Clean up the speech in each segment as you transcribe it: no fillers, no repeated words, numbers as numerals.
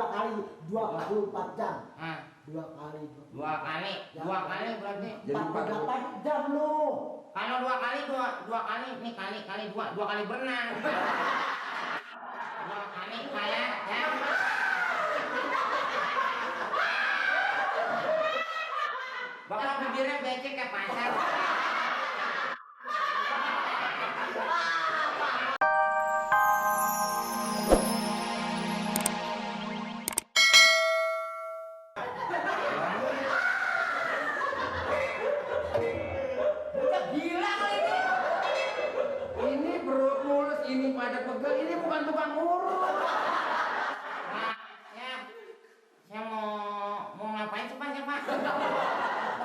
kali 24 jam. Dua kali berarti 48 jam lu. Kalau dua kali ini kali dua kali berenang. Dua kali kayak ya. Bapak bibirnya becek kayak pacar. Gila kali ini. Ini perut mulus, ini pada pegel, ini bukan tukang urut. Pak, saya mau ngapain sih Pak?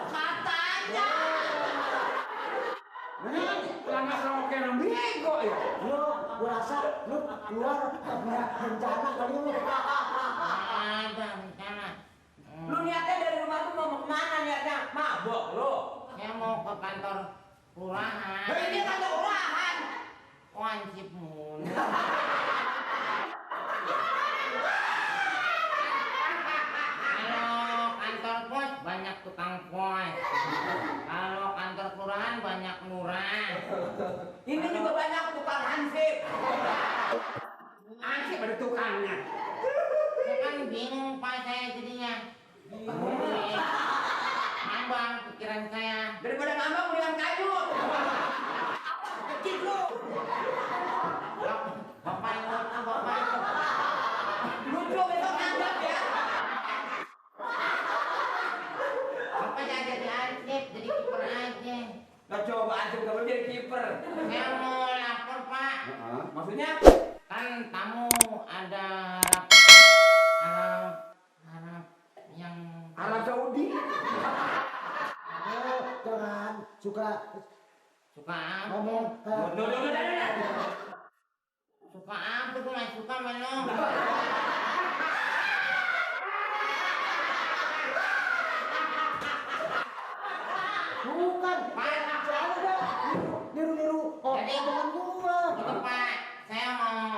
Katanya. Lama kayak orang bego ya. Lu, gua rasa lu keluar punya rencana kali lu. Ada rencana. Lu niatnya dari rumah tuh mau kemana niatnya? Mabok lu. Saya mau ke kantor kelurahan. Ini kantor kelurahan. Wajib mulu. Kalau kantor pos banyak tukang pos. Kalau kantor kelurahan banyak lurah. Ini juga banyak tukang hansip. Hansip ada tukangnya. Saya kan bingung Pak saya jadinya. Ngambang pikiran saya. Daripada ngambang mendingan kayu. Kecil lu. Bapak yang lucu, Bapak. Lucu besok ngambang ya. Bapak jangan jadi ansip, jadi kiper aja. Lah coba antum kamu jadi kiper. Saya mau lapor Pak. Maksudnya? Kan tamu ada harap yang Arab Saudi. Oh, jangan suka suka apa? ngomong. Suka apa? Gue nggak suka menu. Bukan. Pak, Jangan dah. Niru-niru Jadi- omongan gua. gitu Pak. Saya mau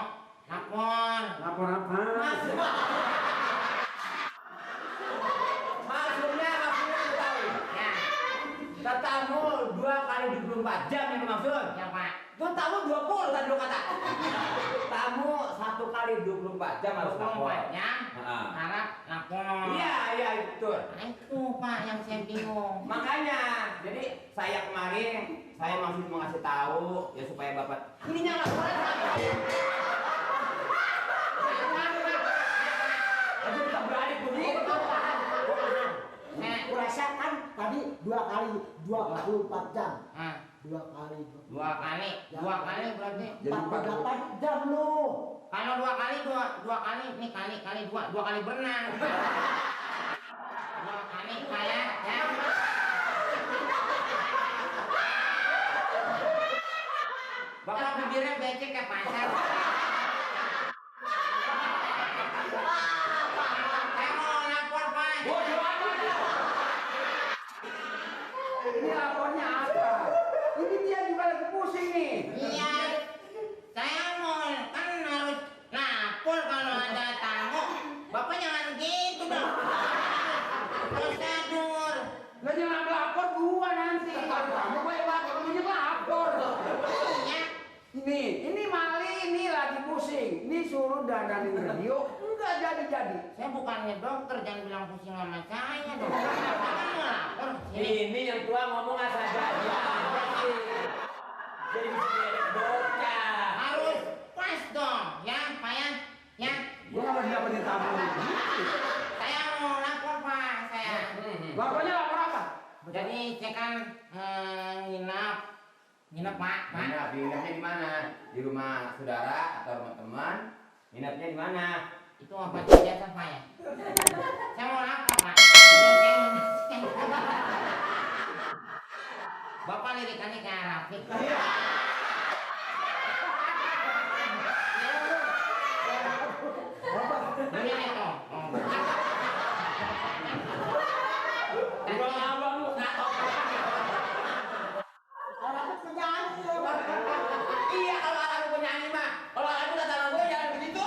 lapor. Lapor apa? Maksudnya lu tahu. Ya, Katamu 2 kali 24 jam ini maksud. ya Pak. Tuh tamu 20 tadi lu kata. Tamu 1 kali 24 jam harus lapor. 24 jam. Heeh. Harap lapor. Iya betul. Nah, itu Pak yang saya bingung. Makanya, jadi saya kemarin saya maksud mau ngasih tahu ya supaya Bapak ininya laporan apa? Aduh, kita berani begitu. Gua rasa kan tadi 2 kali 24 jam. Nah, 2 kali dua kali berarti 48 jam lu. kalau dua kali ini kali dua kali berenang. Dua kali kayak ya. Bapak bibirnya becek kayak pacar. Saya mau lapor Pak. Bodoh amat. Ini lapornya apa? Ini dia juga lagi pusing nih. Iya, saya mau kan harus lapor kalau ada tamu. Bapak jangan gitu dong. Prosedur. Lah jangan lapor gua nanti. Kalau kamu gue lapor, kamu lapor. Iya. Ini Mali ini lagi pusing. Ini suruh dandanin radio, enggak jadi-jadi. Saya bukannya dokter, jangan bilang pusing sama saya dong. Bapak kan mau lapor sini. Ini yang tua ngomong asal jadi aja sih. Jadi bisa bocah. Harus pas dong, ya Pak ya. Ya, Gua nggak dapetin tamu. saya mau lapor Pak, saya. Lapornya lapor apa? Jadi saya kan nginep Pak. Nginepnya di mana? Di rumah saudara atau rumah teman? Nginepnya di mana? Itu apa biasa Pak ya? Saya mau lapor Pak. Bapak lirikannya kayak Rafiq. Ini itu. Gua abang lu. Orang itu penyanyi. Iya kalau anak gue nyanyi mah. Kalau anak gue datang gue jangan begitu.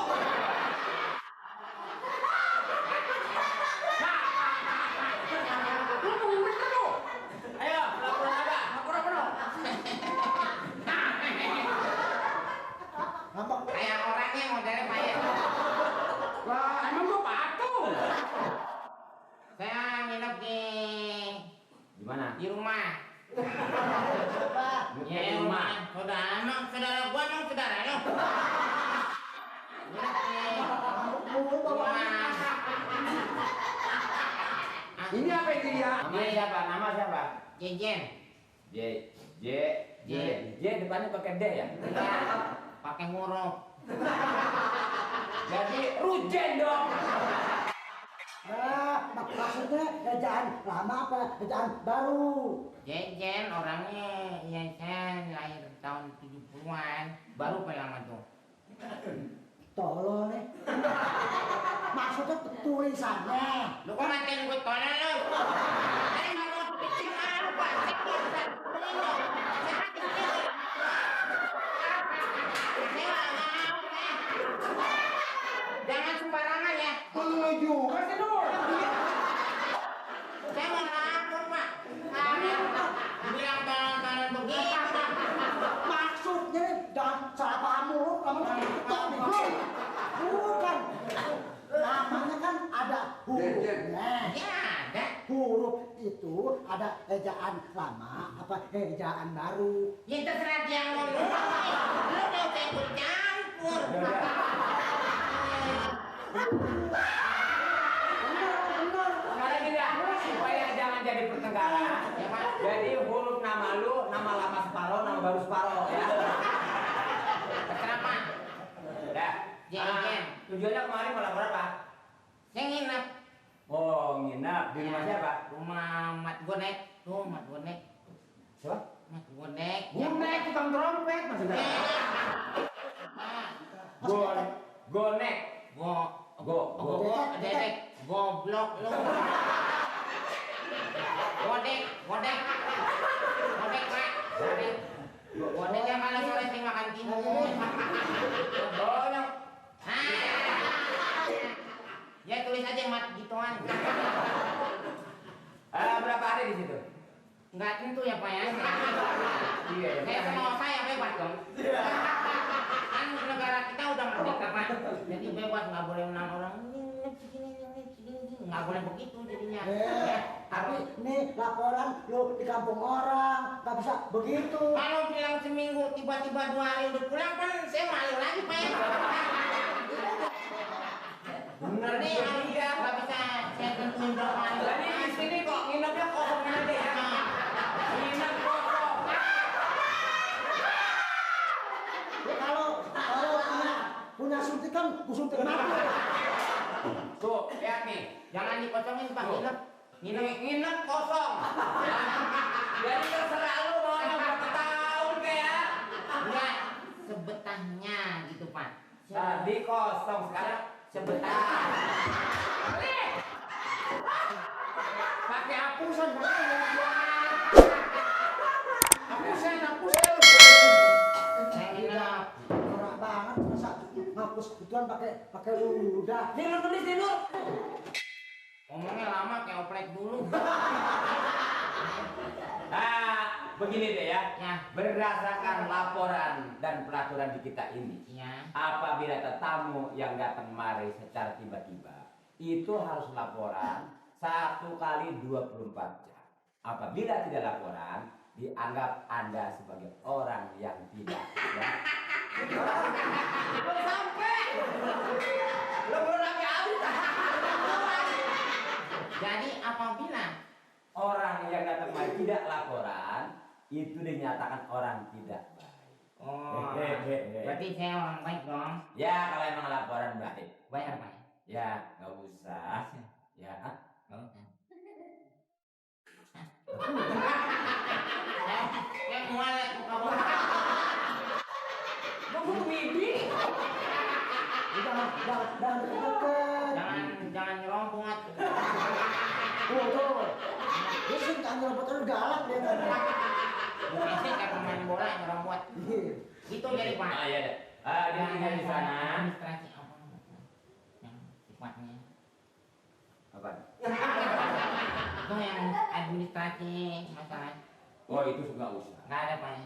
bawaan. Ini apa ini dia? Nama siapa? Nama siapa? Jejen. J J J J depannya pakai D ya? Iya, pakai huruf. Jadi Rujen dong. Maksudnya ejaan lama apa ejaan baru? Jejen orangnya ya saya lahir tahun 70-an, baru lama tuh. Tolol nih. Maksudnya tulisannya. Lu kok ngatain gue tolol lu? Saya nggak mau bikin apa, saya bosan. Jangan sembarangan ya. Lu juga sih lu. Saya mau lapor pak. Bilang tolong begitu. Maksudnya jangan salah paham mulu, kamu ketok nih bro. Bukan. Namanya kan ada hurufnya. Ya ada. Huruf itu ada ejaan lama apa ejaan baru. Ya terserah dia ngomong. Lu udah saya ikut campur. Benar. Sekarang gini ya, supaya jangan jadi pertengkaran. Ya pak. Jadi huruf nama lu, nama lama separuh, nama baru separuh ya. Terserah pak. Ya. Jen. Tujuannya kemarin malam berapa? Saya nginep. Oh, nginap di rumah siapa? Rumah Mat Gonek. Tuh Mat Gonek. Siapa? Mat Gonek. Gonek, tukang trompet maksudnya. Gonek. Dedek. Goblok lu. Godek. Godek pak. Godek yang kalau sore sering makan timun. Oh, yang Ya tulis aja mat gituan. berapa hari di situ? Enggak tentu ya pak ya. Iya. Saya semua saya bebas dong. Kan negara kita udah merdeka pak. Jadi bebas nggak boleh menang orang nggak boleh begitu jadinya. Tapi ini laporan lu di kampung orang, nggak bisa begitu. Kalau bilang seminggu tiba-tiba 2 hari udah pulang kan saya malu lagi pak ya. Bener Ini dia. nggak bisa saya tentuin berapa hari. Jadi di sini kok nginepnya kosong aja ya? Nginep kosong. Kalau punya suntikan, ku suntik mati. Tuh, lihat nih. Jangan dikosongin pak, Tuh. Nginep kosong. Jadi terserah lu mau berapa tahun kayak. enggak sebetahnya gitu pak. Tadi kosong, sekarang sebetah. Pakai hapusan hapusan. Saya nginep. Norak banget masa ngapus gituan pakai ludah. Nur tulis deh Nur. Ngomongnya lama kayak oprek dulu. Nah, begini deh ya. Ya. Berdasarkan laporan dan peraturan di kita ini, Ya. apabila ada tamu yang datang mari secara tiba-tiba, itu harus laporan 1 kali 24 jam. Apabila tidak laporan, dianggap Anda sebagai orang yang tidak. Ya. Sampai. Lo belum lagi aus. Jadi apabila Orang yang datang mari tidak laporan, itu dinyatakan orang tidak baik. oh berarti saya orang baik dong. Ya, kalau emang laporan baik. Bayar pak. Ya, nggak usah. Ya. Saya mualek kamu. Mau bibi. Jangan deket. Jangan nyerong banget. Tuh. Dia sih tanya betul galak dia kan. Biasanya kayak pemain bola yang nyerong buat. Itu jadi pak. Ah, ya deh. Dia tinggal di sana. Administrasi apa? Yang sifatnya. Apa? Itu yang administrasi masalah. Oh, itu nggak usah. Nggak ada pak ya.